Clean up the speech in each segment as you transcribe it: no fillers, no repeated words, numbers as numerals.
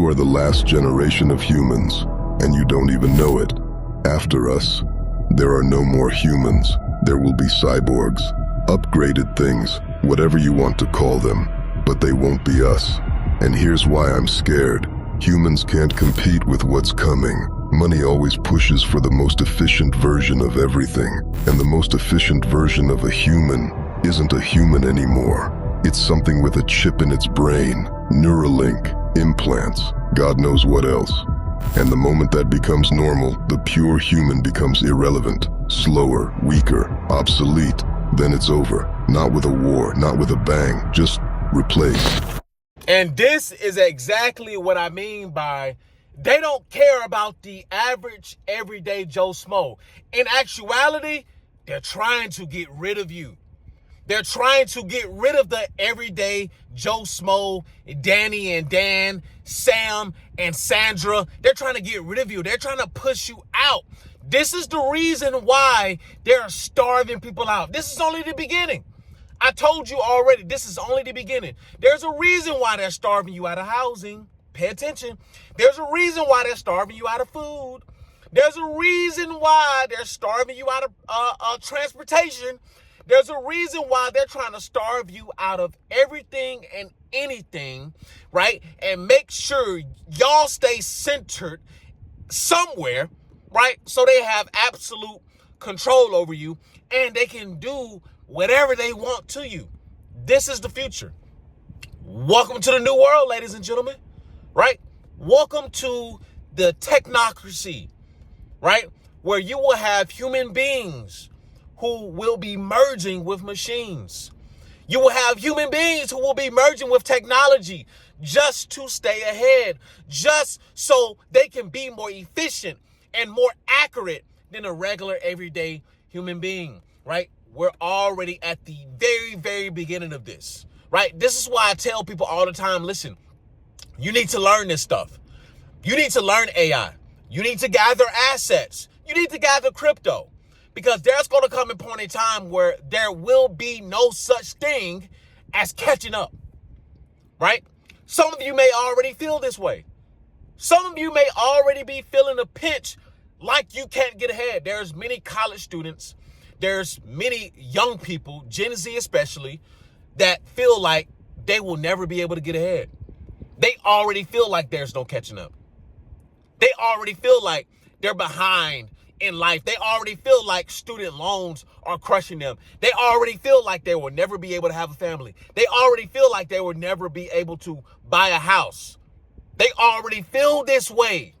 You are the last generation of humans, and you don't even know it. After us, there are no more humans. There will be cyborgs, upgraded things, whatever you want to call them, but they won't be us. And here's why I'm scared. Humans can't compete with what's coming. Money always pushes for the most efficient version of everything, and the most efficient version of a human isn't a human anymore. It's something with a chip in its brain, Neuralink, implants, God knows what else. And the moment that becomes normal, the pure human becomes irrelevant, slower, weaker, obsolete. Then it's over. Not with a war, not with a bang, just replace. And this is exactly what I mean by they don't care about the average, everyday Joe Smo. In actuality, they're trying to get rid of you. They're trying to get rid of the everyday Joe Smo, Danny and Dan, Sam and Sandra. They're trying to get rid of you. They're trying to push you out. This is the reason why they're starving people out. This is only the beginning. I told you already, this is only the beginning. There's a reason why they're starving you out of housing. Pay attention. There's a reason why they're starving you out of food. There's a reason why they're starving you out of transportation. There's a reason why they're trying to starve you out of everything and anything, right? And make sure y'all stay centered somewhere, right? So they have absolute control over you and they can do whatever they want to you. This is the future. Welcome to the new world, ladies and gentlemen, right? Welcome to the technocracy, right? Where you will have human beings who will be merging with machines. You will have human beings who will be merging with technology just to stay ahead, just so they can be more efficient and more accurate than a regular everyday human being, right? We're already at the very, very beginning of this, right? This is why I tell people all the time, listen, you need to learn this stuff. You need to learn AI. You need to gather assets. You need to gather crypto. Because there's going to come a point in time where there will be no such thing as catching up, right? Some of you may already feel this way. Some of you may already be feeling a pinch like you can't get ahead. There's many college students, there's many young people, Gen Z especially, that feel like they will never be able to get ahead. They already feel like there's no catching up. They already feel like they're behind in life. They already feel like student loans are crushing them. They already feel like they will never be able to have a family. They already feel like they will never be able to buy a house. They already feel this way.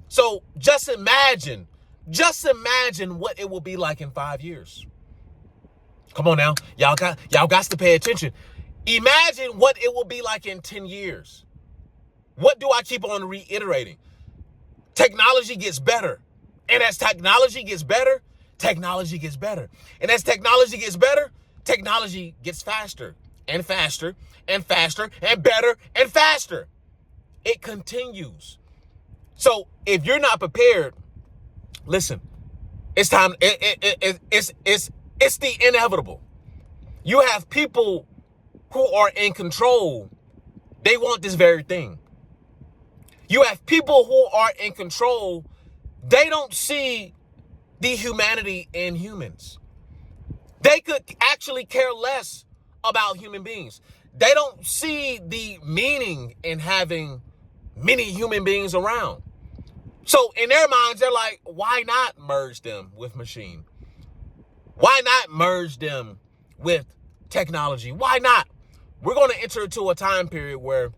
So just imagine what it will be like in 5 years. Come on now. Y'all got to pay attention. Imagine what it will be like in 10 years. What do I keep on reiterating? Technology gets better. And as technology gets better, technology gets better. And as technology gets better, technology gets faster and faster and faster and better and faster. It continues. So if you're not prepared, listen, it's time. It's the inevitable. You have people who are in control. They want this very thing. You have people who are in control. They don't see the humanity in humans. They could actually care less about human beings. They don't see the meaning in having many human beings around. So in their minds, they're like, why not merge them with machine? Why not merge them with technology? Why not? We're going to enter into a time period where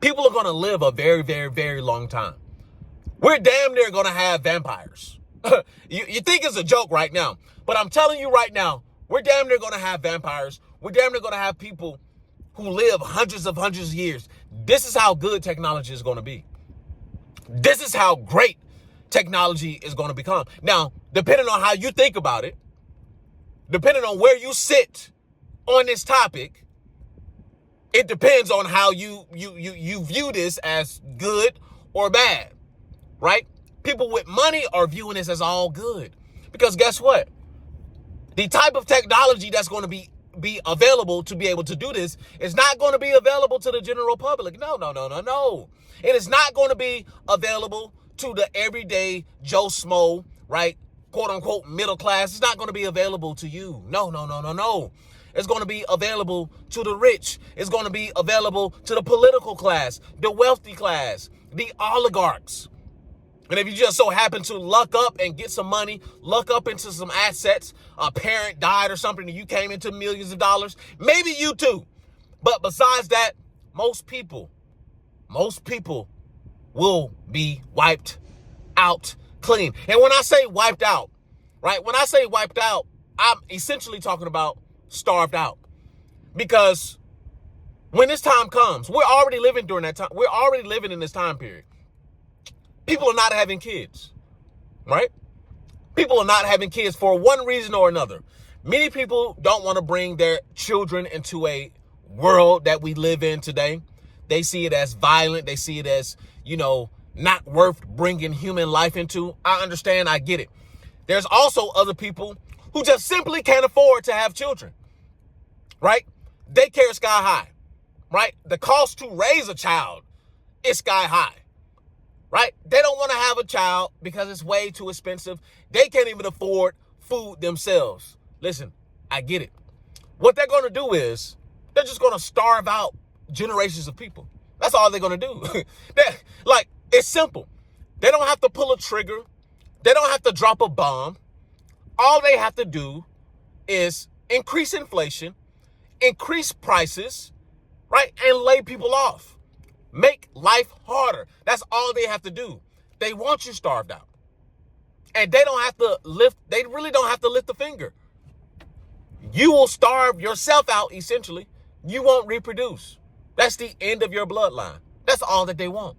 people are going to live a very, very, very long time. We're damn near going to have vampires. You think it's a joke right now, but I'm telling you right now, we're damn near going to have vampires. We're damn near going to have people who live hundreds of years. This is how good technology is going to be. This is how great technology is going to become. Now, depending on how you think about it, depending on where you sit on this topic, it depends on how you view this as good or bad. Right? People with money are viewing this as all good. Because guess what? The type of technology that's going to be be available to be able to do this is not going to be available to the general public. No. It is not going to be available to the everyday Joe Smo, right? Quote unquote middle class. It's not going to be available to you. No. It's going to be available to the rich. It's going to be available to the political class, the wealthy class, the oligarchs. And if you just so happen to luck up and get some money, luck up into some assets, a parent died or something, and you came into millions of dollars, maybe you too. But besides that, most people will be wiped out clean. And when I say wiped out, right? When I say wiped out, I'm essentially talking about starved out. Because when this time comes, we're already living during that time. We're already living in this time period. People are not having kids, right? People are not having kids for one reason or another. Many people don't want to bring their children into a world that we live in today. They see it as violent. They see it as, not worth bringing human life into. I understand. I get it. There's also other people who just simply can't afford to have children, right? Daycare is sky high, right? The cost to raise a child is sky high. Right? They don't want to have a child because it's way too expensive. They can't even afford food themselves. Listen, I get it. What they're going to do is they're just going to starve out generations of people. That's all they're going to do. It's simple. They don't have to pull a trigger. They don't have to drop a bomb. All they have to do is increase inflation, increase prices, right? And lay people off. Make life harder. That's all they have to do. They want you starved out. And they really don't have to lift a finger. You will starve yourself out, essentially. You won't reproduce. That's the end of your bloodline. That's all that they want.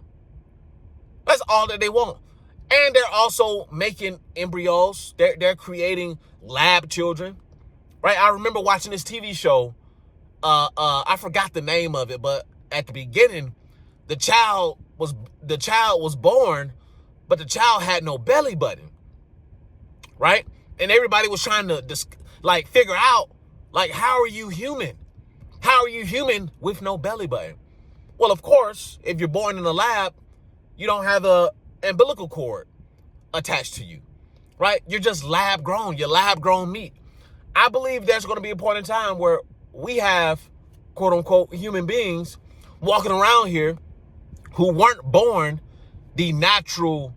That's all that they want. And they're also making embryos. They're creating lab children, right? I remember watching this TV show. I forgot the name of it, but at the beginning, the child was born, but the child had no belly button, right? And everybody was trying to figure out, how are you human? How are you human with no belly button? Well, of course, if you're born in a lab, you don't have a umbilical cord attached to you, right? You're just lab grown. You're lab grown meat. I believe there's going to be a point in time where we have, quote unquote, human beings walking around here who weren't born the natural,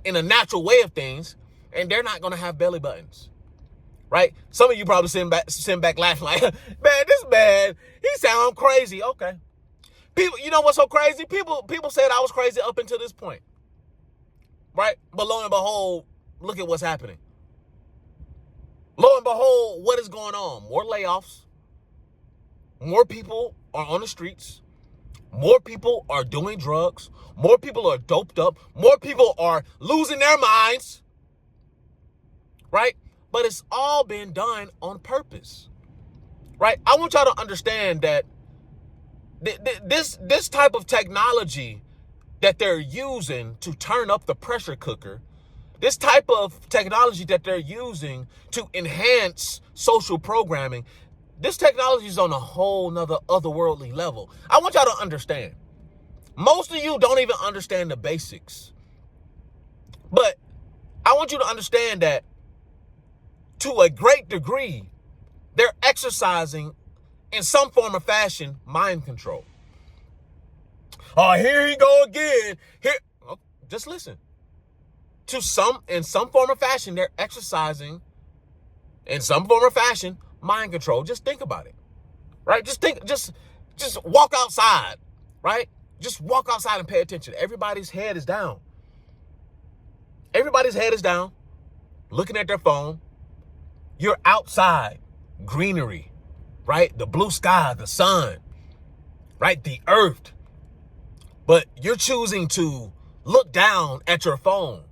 in a natural way of things, and they're not going to have belly buttons, right? Some of you probably sitting back laughing like, man, this man, he sound crazy. Okay. People, you know what's so crazy? People said I was crazy up until this point, right? But lo and behold, look at what's happening. Lo and behold, what is going on? More layoffs. More people are on the streets. More people are doing drugs. More people are doped up. More people are losing their minds. Right? But it's all been done on purpose. Right? I want y'all to understand that this type of technology that they're using to turn up the pressure cooker, this type of technology that they're using to enhance social programming, this technology is on a whole nother otherworldly level. I want y'all to understand. Most of you don't even understand the basics. But I want you to understand that to a great degree, they're exercising in some form or fashion mind control. Oh, here he go again. Just listen. In some form or fashion, they're exercising in some form or fashion mind control. Just think about it, right? Just walk outside, right? Just walk outside and pay attention. Everybody's head is down. Everybody's head is down, looking at their phone. You're outside, greenery, right? The blue sky, the sun, right? The earth. But you're choosing to look down at your phone,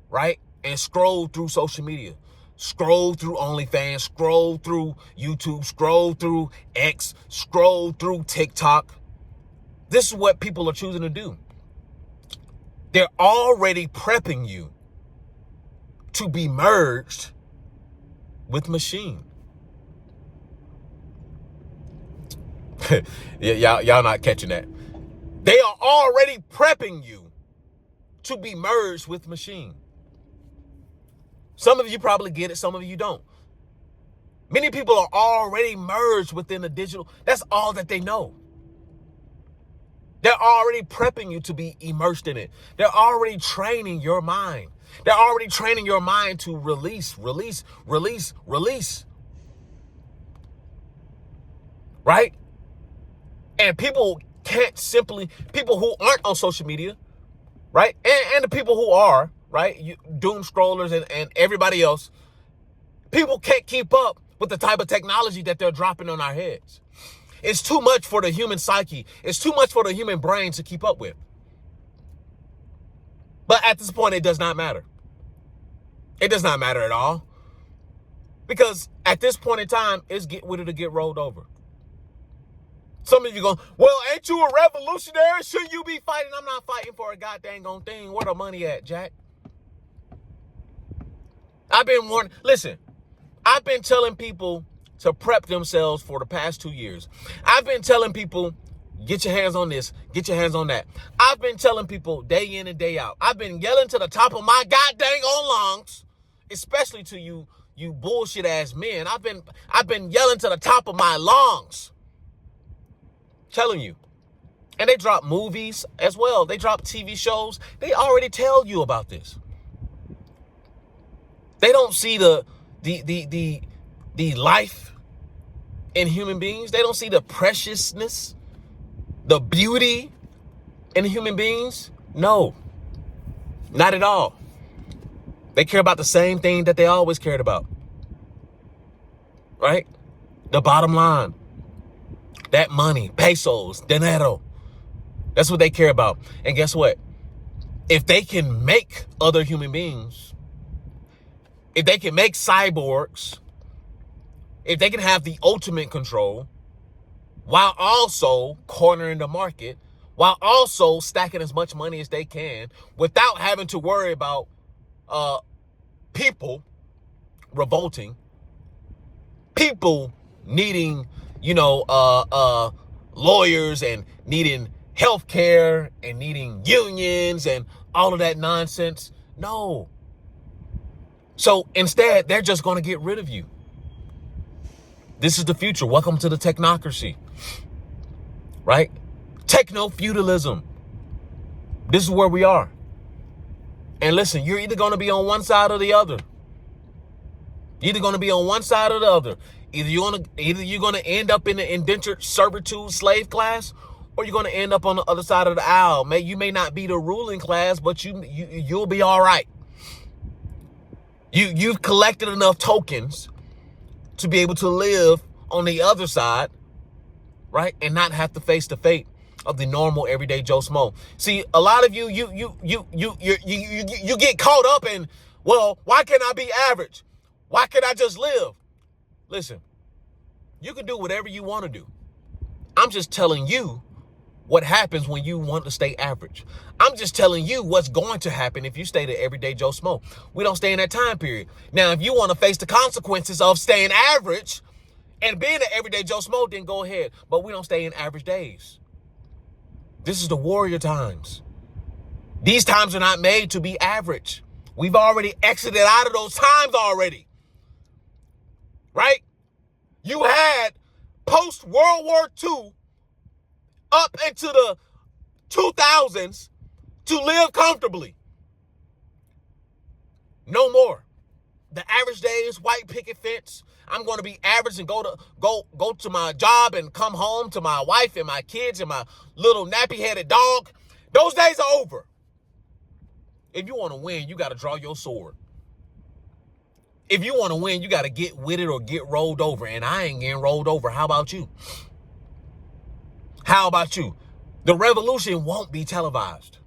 right? And scroll through social media. Scroll through OnlyFans, scroll through YouTube, scroll through X, scroll through TikTok. This is what people are choosing to do. They're already prepping you to be merged with machine. Y'all not catching that. They are already prepping you to be merged with machine. Some of you probably get it, some of you don't. Many people are already merged within the digital. That's all that they know. They're already prepping you to be immersed in it. They're already training your mind. They're already training your mind to release. Right? And people who aren't on social media, right? And the people who are, right? Doom scrollers and everybody else, people can't keep up with the type of technology that they're dropping on our heads. It's too much for the human psyche. It's too much for the human brain to keep up with. But at this point, it does not matter. It does not matter at all. Because at this point in time, it's ready to get rolled over. Some of you go, well, ain't you a revolutionary? Shouldn't you be fighting? I'm not fighting for a goddamn thing. Where the money at, Jack? I've been warning. Listen, I've been telling people to prep themselves for the past 2 years. I've been telling people, get your hands on this, get your hands on that. I've been telling people day in and day out. I've been yelling to the top of my goddamn lungs, especially to you bullshit ass men. I've been yelling to the top of my lungs. Telling you. And they drop movies as well. They drop TV shows. They already tell you about this. They don't see the life in human beings. They don't see the preciousness, the beauty in human beings. No, not at all. They care about the same thing that they always cared about. Right? The bottom line. That money, pesos, dinero. That's what they care about. And guess what? If they can make other human beings, if they can make cyborgs, if they can have the ultimate control, while also cornering the market, while also stacking as much money as they can, without having to worry about people revolting, people needing, lawyers and needing health care and needing unions and all of that nonsense. No. So instead, they're just going to get rid of you. This is the future. Welcome to the technocracy. Right? Techno-feudalism. This is where we are. And listen, you're either going to be on one side or the other. You're either going to be on one side or the other. Either you're going to end up in the indentured servitude slave class, or you're going to end up on the other side of the aisle. You may not be the ruling class, but you'll be all right. You've collected enough tokens to be able to live on the other side, right? And not have to face the fate of the normal everyday Joe Smo. See, a lot of you get caught up in, well, why can't I be average? Why can't I just live? Listen, you can do whatever you want to do. I'm just telling you what happens when you want to stay average. I'm just telling you what's going to happen if you stay the everyday Joe Smo. We don't stay in that time period. Now, if you want to face the consequences of staying average and being an everyday Joe Smo, then go ahead. But we don't stay in average days. This is the warrior times. These times are not made to be average. We've already exited out of those times already. Right? You had post-World War II up into the 2000s to live comfortably. No more. The average day is white picket fence. I'm going to be average and go to my job and come home to my wife and my kids and my little nappy-headed dog. Those days are over. If you want to win, you got to draw your sword. If you want to win, you got to get with it or get rolled over. And I ain't getting rolled over. How about you? How about you? The revolution won't be televised.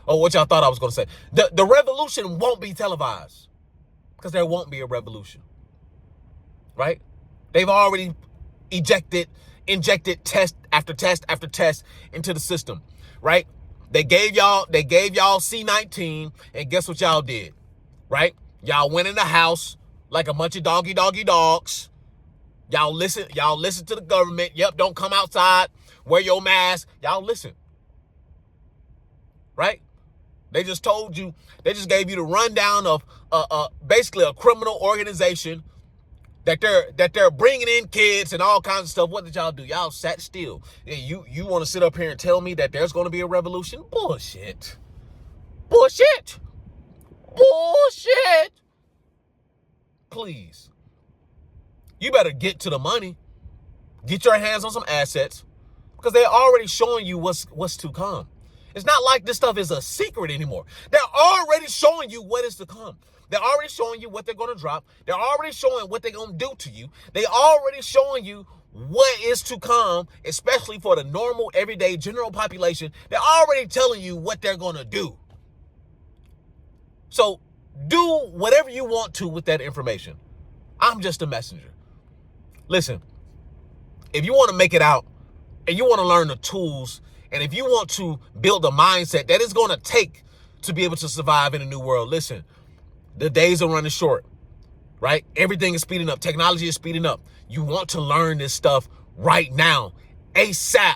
Oh, what y'all thought I was going to say. The revolution won't be televised because there won't be a revolution. Right? They've already injected test after test after test into the system. Right? They gave y'all C-19, and guess what y'all did? Right? Y'all went in the house like a bunch of doggy dogs, Y'all listen to the government. Yep, don't come outside, wear your mask. Y'all listen. Right? They just gave you the rundown of basically a criminal organization that they're bringing in kids and all kinds of stuff. What did y'all do? Y'all sat still. You want to sit up here and tell me that there's going to be a revolution? Bullshit. Bullshit. Bullshit. Please. You better get to the money. Get your hands on some assets because they're already showing you what's to come. It's not like this stuff is a secret anymore. They're already showing you what is to come. They're already showing you what they're going to drop. They're already showing what they're going to do to you. They already showing you what is to come, especially for the normal, everyday, general population. They're already telling you what they're going to do. So do whatever you want to with that information. I'm just a messenger. Listen, if you want to make it out and you want to learn the tools, and if you want to build a mindset that it's going to take to be able to survive in a new world, listen, the days are running short, right? Everything is speeding up. Technology is speeding up. You want to learn this stuff right now, ASAP.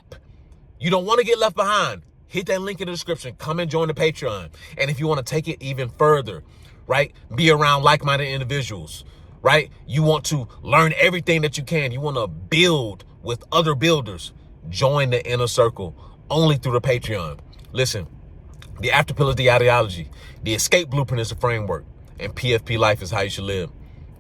You don't want to get left behind. Hit that link in the description. Come and join the Patreon. And if you want to take it even further, right? Be around like-minded individuals, right? You want to learn everything that you can. You want to build with other builders. Join the inner circle only through the Patreon. Listen, the After Pill is the ideology. The Escape Blueprint is the framework. And PFP Life is how you should live.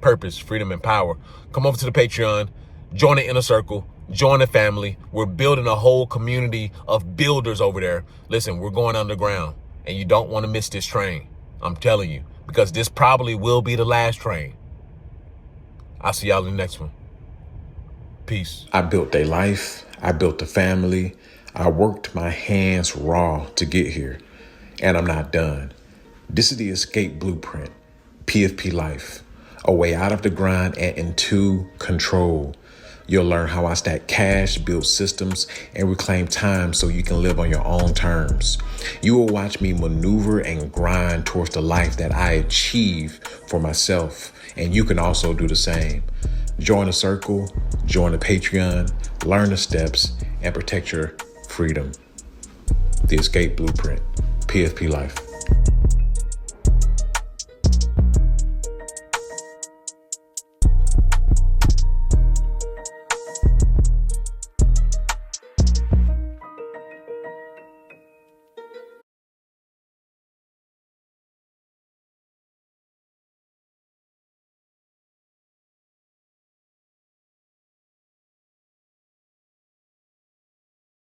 Purpose, freedom, and power. Come over to the Patreon. Join the inner circle. Join the family. We're building a whole community of builders over there. Listen, we're going underground. And you don't want to miss this train. I'm telling you. Because this probably will be the last train. I'll see y'all in the next one. Peace. I built a life. I built a family. I worked my hands raw to get here. And I'm not done. This is the Escape Blueprint. PFP Life. A way out of the grind and into control. You'll learn how I stack cash, build systems, and reclaim time so you can live on your own terms. You will watch me maneuver and grind towards the life that I achieve for myself, and you can also do the same. Join the circle, join the Patreon, learn the steps, and protect your freedom. The Escape Blueprint. PFP Life.